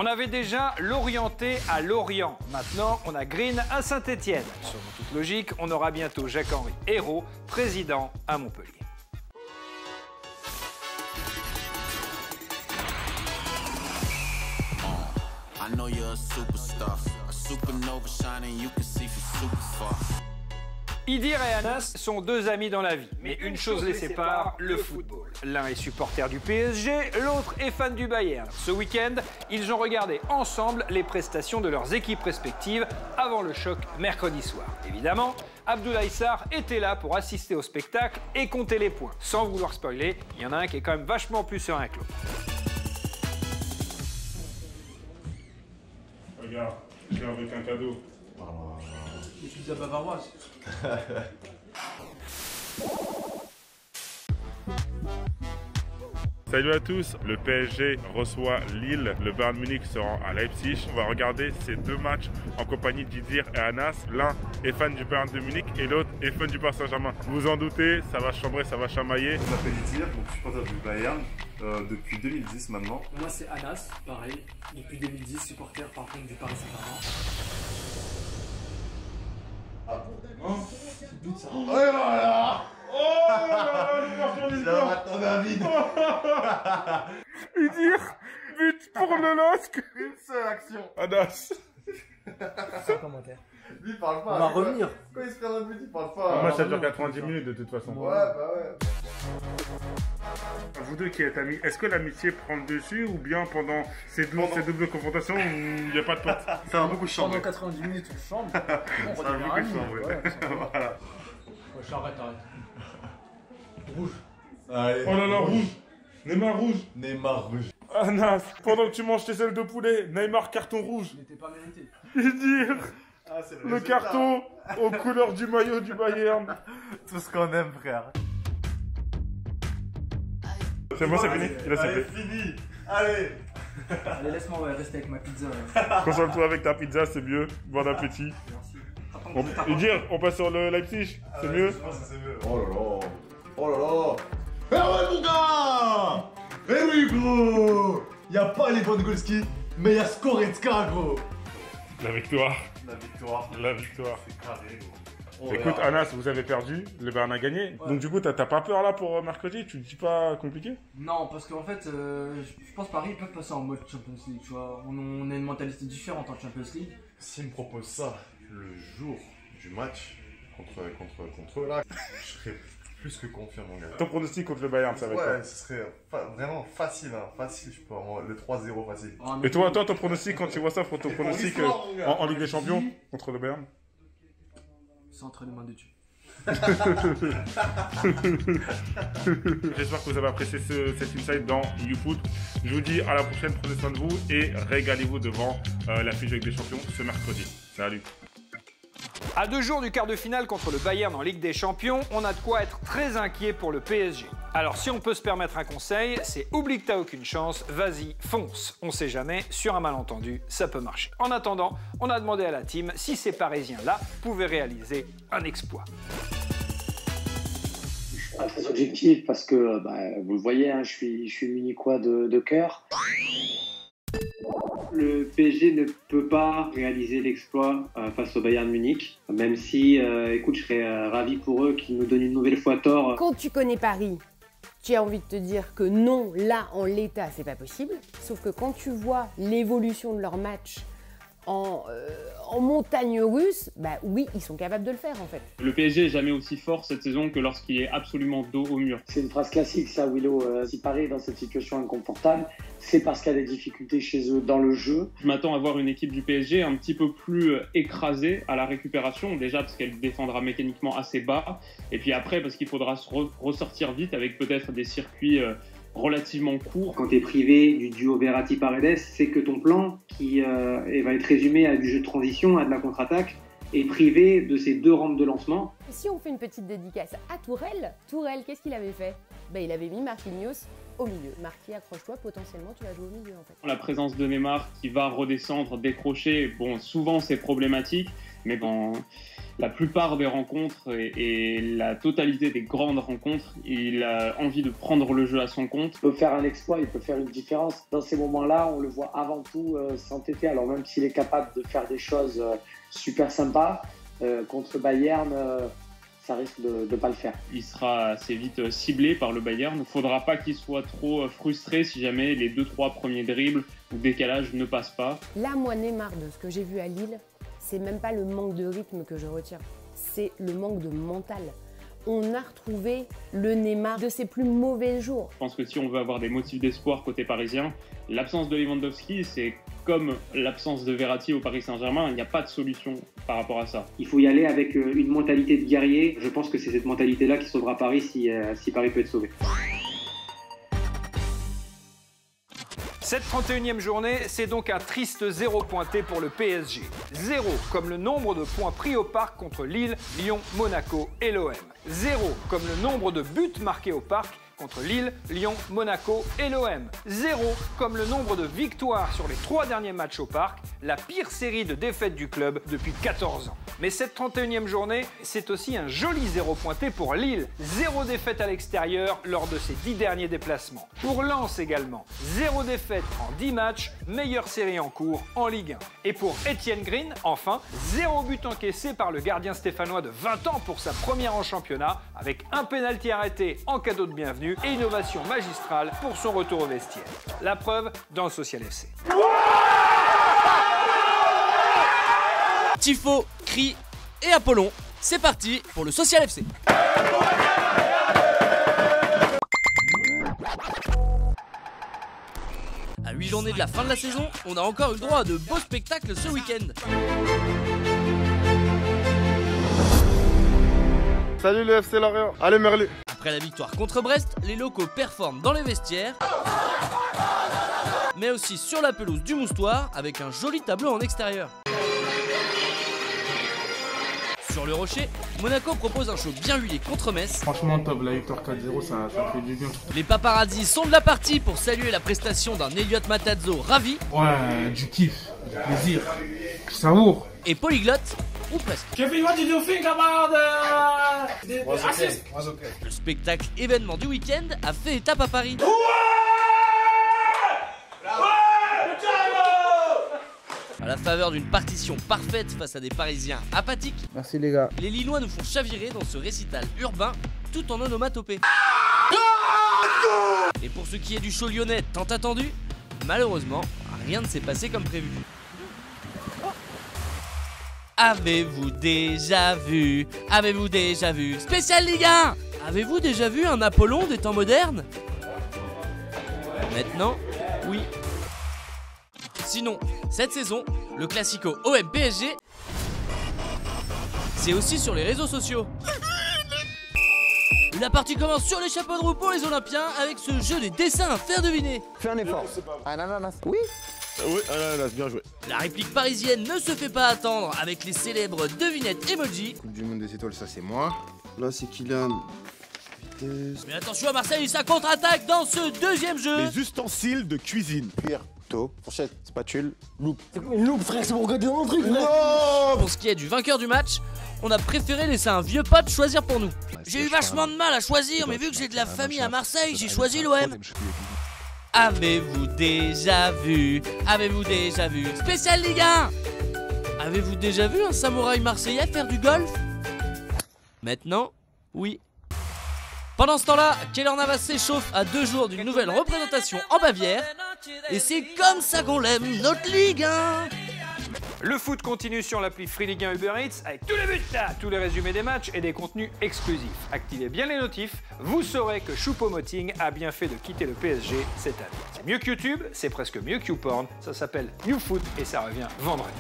On avait déjà l'Orienté à Lorient. Maintenant, on a Green à Saint-Étienne. Selon toute logique, on aura bientôt Jacques-Henri Hérault, président à Montpellier. I know you're a superstar, a supernova shining, you can see from super far. Idir et Anas sont deux amis dans la vie, mais une chose les sépare, le football. L'un est supporter du PSG, l'autre est fan du Bayern. Ce week-end, ils ont regardé ensemble les prestations de leurs équipes respectives avant le choc mercredi soir. Évidemment, Abdoulaye Sarr était là pour assister au spectacle et compter les points. Sans vouloir spoiler, il y en a un qui est quand même vachement plus serein que l'autre. Regarde, je viens avec un cadeau. Des pizzas bavaroises. Salut à tous, le PSG reçoit Lille, le Bayern Munich sera à Leipzig. On va regarder ces deux matchs en compagnie d'Idir et Anas. L'un est fan du Bayern de Munich et l'autre est fan du Paris Saint-Germain. Vous vous en doutez, ça va chambrer, ça va chamailler. Je m'appelle Idir, donc je suis supporter du Bayern depuis 2010 maintenant. Moi c'est Anas, pareil, depuis 2010, supporter par contre du Paris Saint-Germain. Oh là là! Oh là là, m'attendre à vide. Idir, but pour le LOSC. Une seule action. Anas. Sans commentaire. Lui il parle pas. On va revenir. Quand il se perd un but, il parle pas. Moi ça dure 90 minutes de toute façon. Ouais, bah ouais. Vous deux qui êtes amis, est-ce que l'amitié prend le dessus ou bien pendant ces doubles confrontations il n'y a pas de pote? Ça a beaucoup changé. Pendant 90 minutes on chambre. Ça a beaucoup changé. Voilà. Ouais, arrête. Rouge. Allez. Oh là là, rouge. Neymar rouge. Neymar rouge. Anas, pendant que tu manges tes ailes de poulet, Neymar carton rouge. Il n'était pas mérité. Idir, Ah, c'est le carton aux couleurs du maillot du Bayern. Tout ce qu'on aime, frère. C'est bon, c'est fini. Il a Allez, sifflé. fini. Allez. Allez, laisse-moi rester avec ma pizza. Console-toi avec ta pizza, c'est mieux. Bon appétit. Merci. Idir, on passe sur le Leipzig, c'est mieux. Je pense que c'est mieux. Oh là là. Oh là là. Eh ouais, mon gars. Eh oui, gros. Y'a pas les bonnes Golski, mais y'a Skoretska, gros. La victoire. La victoire. La victoire. C'est carré, gros. Oh, Écoute, regarde. Anas, vous avez perdu, le Bayern a gagné. Ouais. Donc du coup, t'as pas peur là pour mercredi? Tu te dis pas compliqué? Non, parce qu'en fait, je pense Paris peut passer en mode Champions League, tu vois. On a une mentalité différente en Champions League. S'ils me proposent ça le jour du match contre eux là, je serais plus que confiant, mon gars. Ton pronostic contre le Bayern, ça va être quoi? Ouais, ce serait vraiment facile, hein. Facile, je peux avoir le 3-0 facile. Et toi, ton pronostic quand tu vois ça, ton pronostic l'histoire, mon gars. en Ligue des Champions contre le Bayern? C'est entre les mains de Dieu. J'espère que vous avez apprécié cet insight dans YouFoot. Je vous dis à la prochaine, prenez soin de vous et régalez-vous devant la fiche avec des champions ce mercredi. Salut. À 2 jours du quart de finale contre le Bayern en Ligue des Champions, on a de quoi être très inquiet pour le PSG. Alors si on peut se permettre un conseil, c'est oublie que t'as aucune chance, vas-y, fonce. On sait jamais, sur un malentendu, ça peut marcher. En attendant, on a demandé à la team si ces Parisiens-là pouvaient réaliser un exploit. Je suis pas très objectif parce que, vous le voyez, hein, je suis munichois de cœur. Le PSG ne peut pas réaliser l'exploit face au Bayern Munich, même si, écoute, je serais ravi pour eux qu'ils nous donnent une nouvelle fois tort. Quand tu connais Paris, tu as envie de te dire que non, là, en l'état, c'est pas possible. Sauf que quand tu vois l'évolution de leur match en montagne russe, bah oui, ils sont capables de le faire en fait. Le PSG est jamais aussi fort cette saison que lorsqu'il est absolument dos au mur. C'est une phrase classique, ça, Willow. Si Paris est dans cette situation inconfortable, c'est parce qu'il y a des difficultés chez eux dans le jeu. Je m'attends à voir une équipe du PSG un petit peu plus écrasée à la récupération, déjà parce qu'elle défendra mécaniquement assez bas, et puis après parce qu'il faudra se ressortir vite avec peut-être des circuits relativement courts. Quand tu es privé du duo Verratti-Paredes, c'est que ton plan, qui va être résumé à du jeu de transition, à de la contre-attaque, est privé de ces deux rampes de lancement. Si on fait une petite dédicace à Tourelle, qu'est-ce qu'il avait fait? Il avait mis Marquinhos au milieu. Marquis, accroche-toi, potentiellement tu vas jouer au milieu en fait. La présence de Neymar qui va redescendre, décrocher, bon, souvent c'est problématique, mais dans la plupart des rencontres et la totalité des grandes rencontres, il a envie de prendre le jeu à son compte. Il peut faire un exploit, il peut faire une différence. Dans ces moments-là, on le voit avant tout s'entêter. Alors même s'il est capable de faire des choses super sympas, contre Bayern, ça risque de ne pas le faire. Il sera assez vite ciblé par le Bayern. Il ne faudra pas qu'il soit trop frustré si jamais les 2-3 premiers dribbles ou décalages ne passent pas. Là, moi, Neymar, de ce que j'ai vu à Lille, c'est même pas le manque de rythme que je retiens, c'est le manque de mental. On a retrouvé le Neymar de ses plus mauvais jours. Je pense que si on veut avoir des motifs d'espoir côté parisien, l'absence de Lewandowski, c'est comme l'absence de Verratti au Paris Saint-Germain, il n'y a pas de solution par rapport à ça. Il faut y aller avec une mentalité de guerrier. Je pense que c'est cette mentalité-là qui sauvera Paris si Paris peut être sauvé. Cette 31e journée, c'est donc un triste 0 pointé pour le PSG. 0 comme le nombre de points pris au parc contre Lille, Lyon, Monaco et l'OM. 0 comme le nombre de buts marqués au parc contre Lille, Lyon, Monaco et l'OM. 0 comme le nombre de victoires sur les 3 derniers matchs au parc, la pire série de défaites du club depuis 14 ans. Mais cette 31e journée, c'est aussi un joli 0 pointé pour Lille. 0 défaite à l'extérieur lors de ses 10 derniers déplacements. Pour Lens également, 0 défaite en 10 matchs, meilleure série en cours en Ligue 1. Et pour Etienne Green, enfin, 0 but encaissé par le gardien stéphanois de 20 ans pour sa première en championnat, avec un pénalty arrêté en cadeau de bienvenue et une ovation magistrale pour son retour au vestiaire. La preuve dans le Social FC. Tifo, Cri et Apollon, c'est parti pour le Social FC. À 8 journées de la fin de la saison, on a encore eu le droit à de beaux spectacles ce week-end. Salut le FC Lorient, allez Merlu. Après la victoire contre Brest, les locaux performent dans les vestiaires, mais aussi sur la pelouse du Moustoir avec un joli tableau en extérieur. Sur le Rocher, Monaco propose un show bien huilé contre Metz. Franchement top, la victoire 4-0 ça fait du bien. Les paparazzis sont de la partie pour saluer la prestation d'un Elliot Matazzo ravi. Ouais, du kiff, du plaisir, du savour. Et polyglotte, ou presque. Kevin, what did you think about the assist? Le spectacle événement du week-end a fait étape à Paris. À la faveur d'une partition parfaite face à des Parisiens apathiques, Merci les gars. les Lillois nous font chavirer dans ce récital urbain tout en onomatopée. Et pour ce qui est du show lyonnais tant attendu, malheureusement, rien ne s'est passé comme prévu. Avez-vous déjà vu Spécial Ligue 1. Avez-vous déjà vu un Apollon des temps modernes? Maintenant, oui. Sinon, cette saison, le classico OM-PSG, c'est aussi sur les réseaux sociaux. La partie commence sur les chapeaux de roue pour les Olympiens avec ce jeu des dessins à faire deviner. Fais un effort. Un ananas. Oui. Oui, ananas, bien joué. La réplique parisienne ne se fait pas attendre avec les célèbres devinettes emoji. Coupe du monde des étoiles, ça c'est moi. Là c'est Kylian. Vitesse. Mais attention à Marseille, ça contre-attaque dans ce deuxième jeu. Les ustensiles de cuisine. Cuillère, couteau, fourchette, spatule, loupe. C'est quoi une loupe, frère? C'est pour regarder dans le truc, frère. Non. Pour ce qui est du vainqueur du match, on a préféré laisser un vieux pote choisir pour nous. J'ai eu vachement de mal à choisir, mais vu que j'ai de la famille à Marseille, j'ai choisi l'OM. Avez-vous déjà vu Spécial Ligue 1. Avez-vous déjà vu un samouraï marseillais faire du golf? Maintenant, oui. Pendant ce temps-là, Keylor Navas s'échauffe à 2 jours d'une nouvelle représentation en Bavière. Et c'est comme ça qu'on l'aime, notre Ligue 1. Le foot continue sur l'appli Free Ligue 1 Uber Eats avec tous les buts, tous les résumés des matchs et des contenus exclusifs. Activez bien les notifs, vous saurez que Choupo-Moting a bien fait de quitter le PSG cette année. C'est mieux que YouTube, c'est presque mieux que YouPorn, ça s'appelle YouFoot et ça revient vendredi.